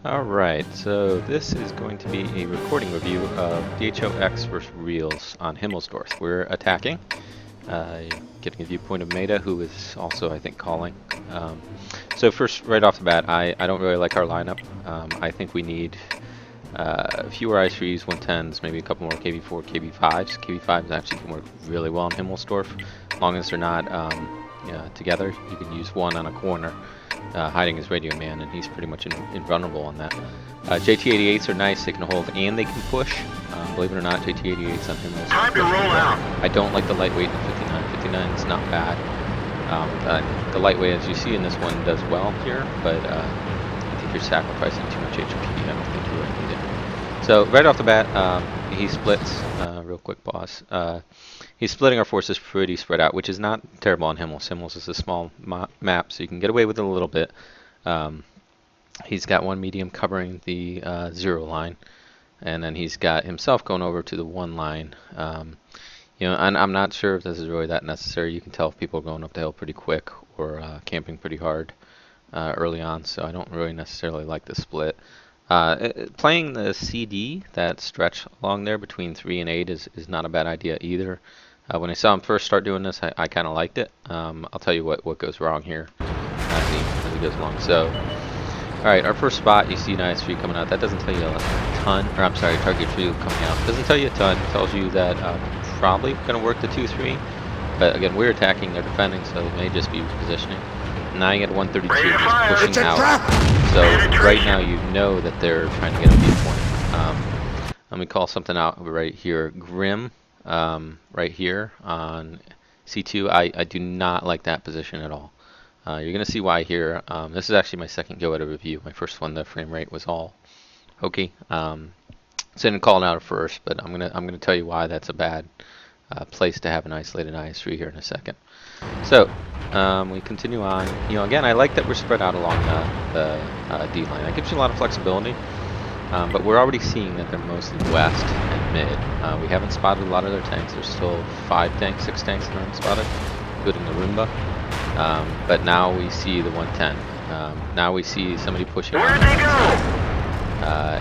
Alright, so this is going to be a recording review of DHO-X versus REALS on Himmelsdorf. We're attacking, getting a viewpoint of Meta, who is also, I think, calling. So first, right off the bat, I don't really like our lineup. I think we need fewer I3s, 110s, maybe a couple more KV4, KV5s. KV5s actually can work really well in Himmelsdorf, as long as they're not together. You can use one on a corner. Hiding his radio man, and he's pretty much invulnerable on that. JT-88s are nice, they can hold and they can push. Believe it or not, JT-88s on him is time to roll out. I don't like the lightweight in 59. 59 is not bad. The lightweight, as you see in this one, does well here, but I think you're sacrificing too much HP. I don't think you really need it. So right off the bat, he splits. Real quick, boss. He's splitting our forces pretty spread out, which is not terrible on Himmels. Himmels is a small map, so you can get away with it a little bit. He's got one medium covering the 0 line, and then he's got himself going over to the 1 line. And I'm not sure if this is really that necessary. You can tell if people are going up the hill pretty quick or camping pretty hard early on, so I don't really necessarily like the split. Playing the CD, that stretch along there between 3 and 8 is not a bad idea either. When I saw him first start doing this, I kind of liked it. I'll tell you what goes wrong here as he goes along. So, alright, our first spot, you see an IS-3 coming out. That doesn't tell you a ton, or I'm sorry, target 3 coming out. Doesn't tell you a ton. It tells you that probably going to work the 2-3. But again, we're attacking, they're defending, so it may just be positioning. Now you get 132 just pushing out. So right now you know that they're trying to get a viewpoint. Let me call something out right here. Grim, right here on C2. I do not like that position at all. You're going to see why here. This is actually my second go at a review. My first one, the frame rate was all hokey. So I didn't call it out at first, but I'm gonna tell you why that's a bad place to have an isolated IS-3 here in a second. So we continue on. Again, I like that we're spread out along the D line. That gives you a lot of flexibility. But we're already seeing that they're mostly west and mid. We haven't spotted a lot of their tanks. There's still 5 tanks, 6 tanks that aren't spotted, including the Roomba. But now we see the 110. Now we see somebody pushing. Where'd they go?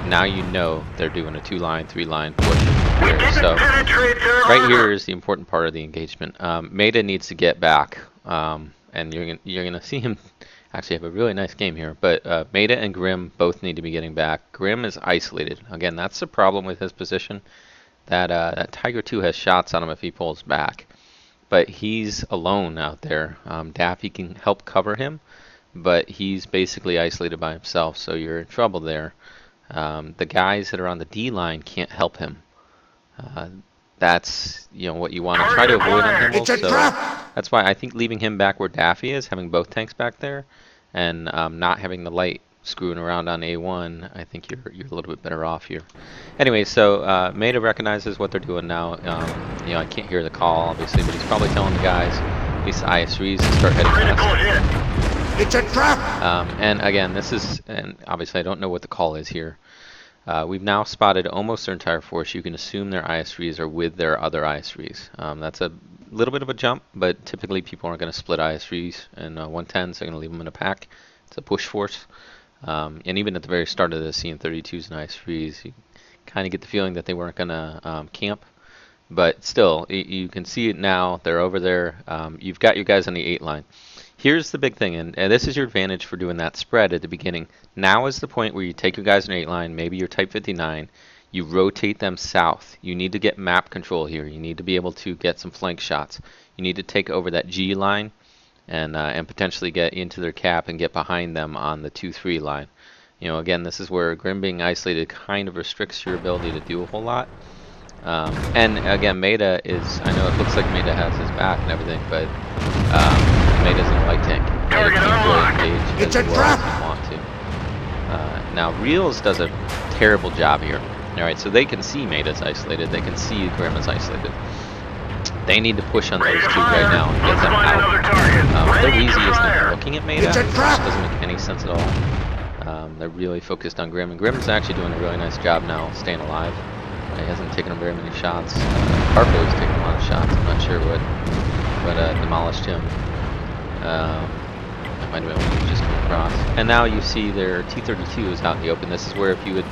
Now you know they're doing a 2-line, 3-line push here. So right here is the important part of the engagement. Meta needs to get back, and you're gonna see him actually have a really nice game here. But Meta and Grim both need to be getting back. Grim is isolated. Again, that's the problem with his position. That Tiger 2 has shots on him if he pulls back, but he's alone out there. Daffy can help cover him, but he's basically isolated by himself. So you're in trouble there. The guys that are on the D line can't help him. That's what you want to try to avoid on Himmel. So that's why I think leaving him back where Daffy is, having both tanks back there, and not having the light screwing around on A1, I think you're a little bit better off here. Anyway, so Meta recognizes what they're doing now. I can't hear the call obviously, but he's probably telling the guys, these IS-3s, to start heading west. It's a trap! And again, and obviously I don't know what the call is here. We've now spotted almost their entire force. You can assume their IS-3s are with their other IS-3s. That's a little bit of a jump, but typically people aren't going to split IS-3s and 110s. They're going to leave them in a pack. It's a push force. And even at the very start of this, seeing 32s and IS-3s, you kind of get the feeling that they weren't going to camp. But still, you can see it now. They're over there. You've got your guys on the 8 line. Here's the big thing, and this is your advantage for doing that spread at the beginning. Now is the point where you take your guys in 8 line, maybe your Type 59, you rotate them south. You need to get map control here. You need to be able to get some flank shots. You need to take over that G line and potentially get into their cap and get behind them on the 2-3 line. Again, this is where Grim being isolated kind of restricts your ability to do a whole lot. And again, Meta is, I know it looks like Meta has his back and everything, but Meta's in a light tank. Meta can't really engage as well as you want to. Now, REALS does a terrible job here. Alright, so they can see Meta's isolated, they can see Grim is isolated. They need to push on those 2 right now and get them out. They're easy as they're looking at Meta, which doesn't make any sense at all. They're really focused on Grim, and Grim's actually doing a really nice job now staying alive. He hasn't taken very many shots. Harpo's taken a lot of shots. I'm not sure what demolished him. That might have been when he was just coming across. And now you see their T-32 is out in the open. This is where if you had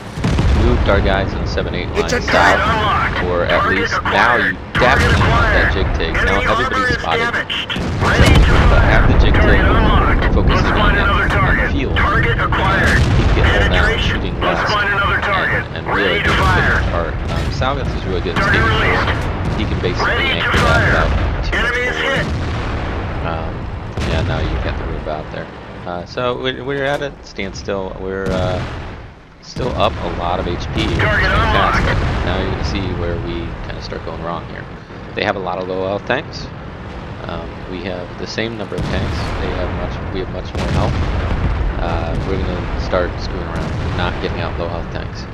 moved our guys on the 7-8 line south, or at least now you definitely want that jig take. Now everybody's spotted. But have the jig take focusing on the field. He can get hold down, shooting west, and really get the part. Salgas is really good at escaping. He can basically anchor that without too much forward. Yeah, now you got the rib out there. So we're at a standstill. We're still up a lot of HP, which is fantastic. Now you can see where we kind of start going wrong here. They have a lot of low health tanks. We have the same number of tanks. We have much more health. We're gonna start screwing around, not getting out low health tanks.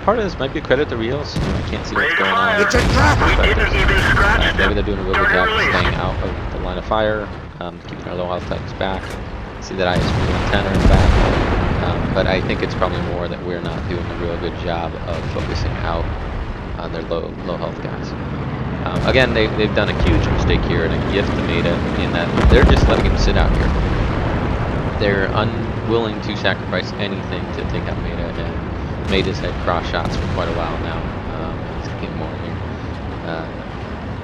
Part of this might be a credit to REALS. I can't see what's going on. It's a trap! Maybe they're doing a really good job of staying out of the line of fire, keeping our low health tanks back. See that IS-310 are back. But I think it's probably more that we're not doing a real good job of focusing out on their low health guys. Again, they've done a huge mistake here and a gift to Meta in that they're just letting him sit out here. They're unwilling to sacrifice anything to take out Meta, and Meta's had cross shots for quite a while now. He's getting more here.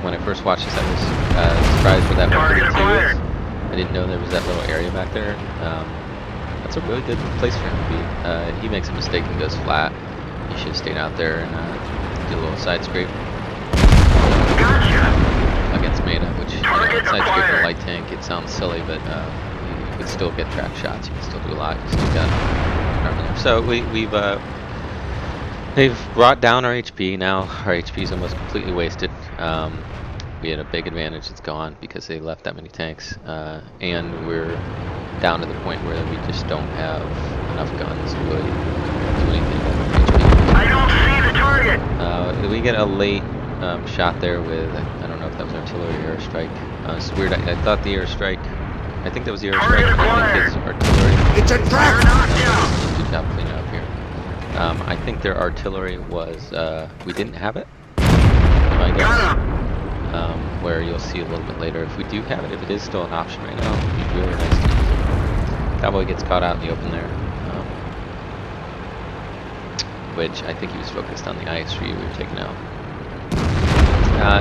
When I first watched this, I was surprised with that 132 is. I didn't know there was that little area back there. That's a really good place for him to be. He makes a mistake and goes flat. He should have stayed out there and do a little side scrape. Against Meta, which side scrape a light tank, it sounds silly, but you could still get track shots. You can still do a lot. You still got so they've brought down our HP. Now our HP is almost completely wasted. We had a big advantage that's gone because they left that many tanks, and we're down to the point where we just don't have enough guns to really do anything with HP. I don't see the target! We get a late shot there with, I don't know if that was artillery or airstrike. It's weird, I thought the airstrike, I think that was the airstrike, I think it's artillery. It's a trap! Good job cleaning up here. I think their artillery was, we didn't have it, I guess. Where you'll see a little bit later. If we do have it, if it is still an option right now, it'd be really nice to use it. Cowboy gets caught out in the open there. Which I think he was focused on the IS-3 we were taking out.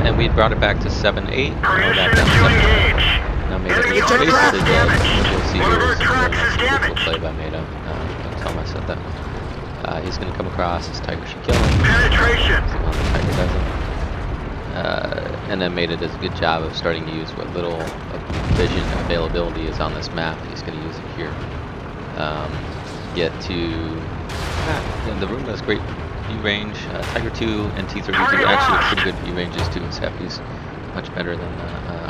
And we had brought it back to 7-8. Now back down to 7-9. Now Meta is basically dead. You'll see here is a beautiful play by Meta. Don't tell him I said that. He's going to come across. His Tiger should kill him. Penetration! The Tiger doesn't. And then Meta does a good job of starting to use what little vision availability is on this map. He's going to use it here. Get to the room has great view range. Tiger 2 and T-32 actually have pretty good view ranges too. His Heavy's much better than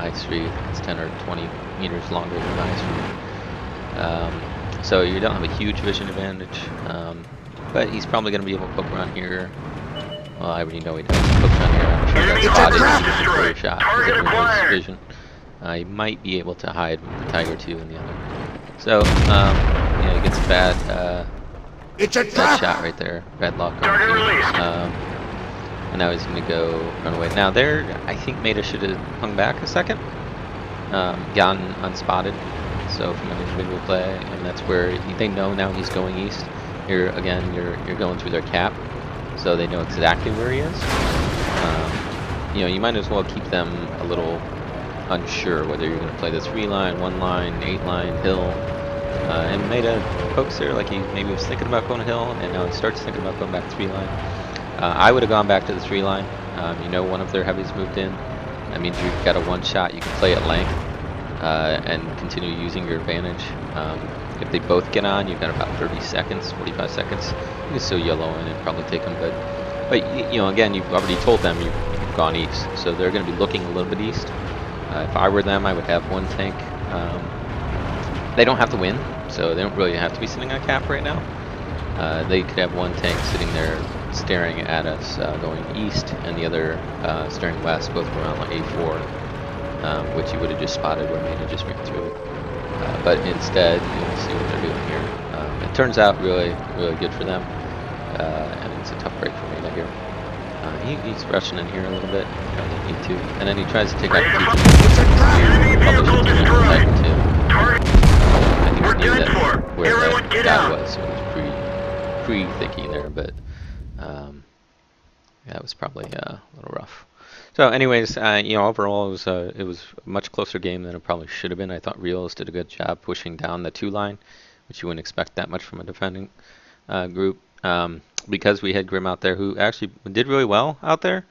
IS-3. It's 10 or 20 meters longer than IS-3. So you don't have a huge vision advantage, but he's probably going to be able to poke around here. Well, I already know he does. Poke around here. I'm sure that's spotted even before a shot. Because it removes vision. He might be able to hide with the Tiger 2 in the other. So, he gets a bad shot right there. Bad luck. And now he's going to go run away. Now there, I think Meta should have hung back a second. Gotten unspotted. So from an individual play, and that's where they know now he's going east. Here again, you're going through their cap. So they know exactly where he is. You might as well keep them a little unsure whether you're going to play the 3-line, 1-line, 8-line, hill. And Meta pokes there like he maybe was thinking about going to hill, and now he starts thinking about going back to 3-line. I would have gone back to the 3-line. One of their heavies moved in. That means you've got a one-shot. You can play at length and continue using your advantage. If they both get on, you've got about 30 seconds, 45 seconds. You can still yellow in and probably take them, but again, you've already told them you've gone east, so they're going to be looking a little bit east. If I were them, I would have one tank. They don't have to win, so they don't really have to be sitting on cap right now. They could have one tank sitting there staring at us going east, and the other staring west, both around like A4, which you would have just spotted where Meta just ran through. But instead, you'll see what they're doing here. It turns out really, really good for them, and it's a tough break for Meta here. He's rushing in here a little bit, doesn't need to, and then he tries to take out the T-2. Publish it to Tiger 2. knew done that for. where Everyone that get guy out. was, so it was pre-thinking there, but yeah, it was probably a little rough. So, anyways, overall it was a much closer game than it probably should have been. I thought Reals did a good job pushing down the 2 line, which you wouldn't expect that much from a defending group. Because we had Grim out there, who actually did really well out there.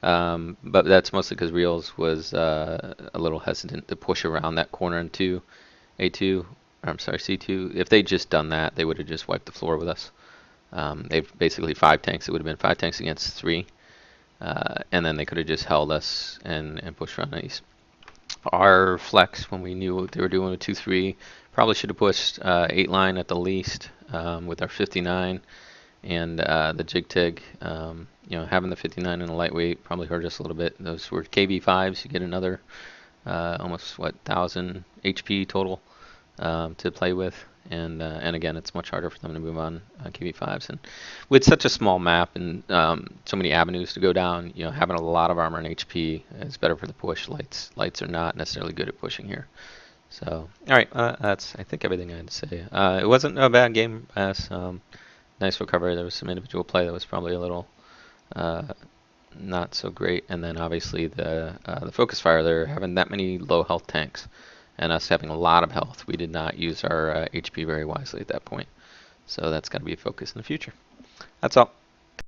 But that's mostly because Reals was a little hesitant to push around that corner into A2. I'm sorry, C2. If they'd just done that, they would have just wiped the floor with us. They've basically 5 tanks. It would have been 5 tanks against 3. And then they could have just held us and pushed around these. Our flex, when we knew what they were doing with 2-3, probably should have pushed 8 line at the least with our 59 and the jig tig. Having the 59 in a lightweight probably hurt us a little bit. Those were KB5s. You get another almost 1,000 HP total to play with, and again, it's much harder for them to move on KB5s. And with such a small map and so many avenues to go down, having a lot of armor and HP is better for the push. Lights are not necessarily good at pushing here. So, all right, that's I think everything I had to say. It wasn't a bad game, as nice recovery. There was some individual play that was probably a little not so great, and then obviously the focus fire there, having that many low health tanks and us having a lot of health, we did not use our HP very wisely at that point. So that's got to be a focus in the future. That's all.